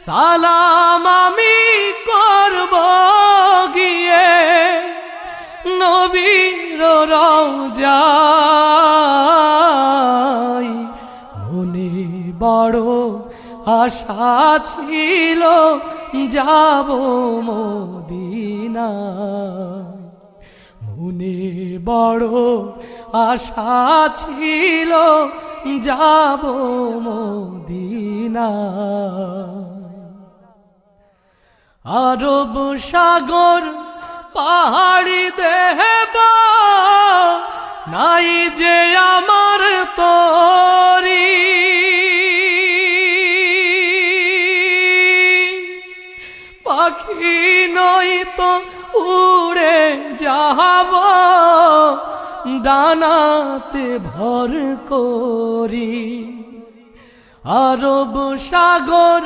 সালাম আমি করব গিয়ে নবীর রওজায়। মনে বড় আশা ছিল যাব মদিনায়। মনে বড় আশা ছিল যাব মদিনায়। আরব সাগর পাহাড়ি দেব নাই যে আমার তরি। পাখি নই তো উড়ে যাব ডানাতে ভর করি। আরব সাগর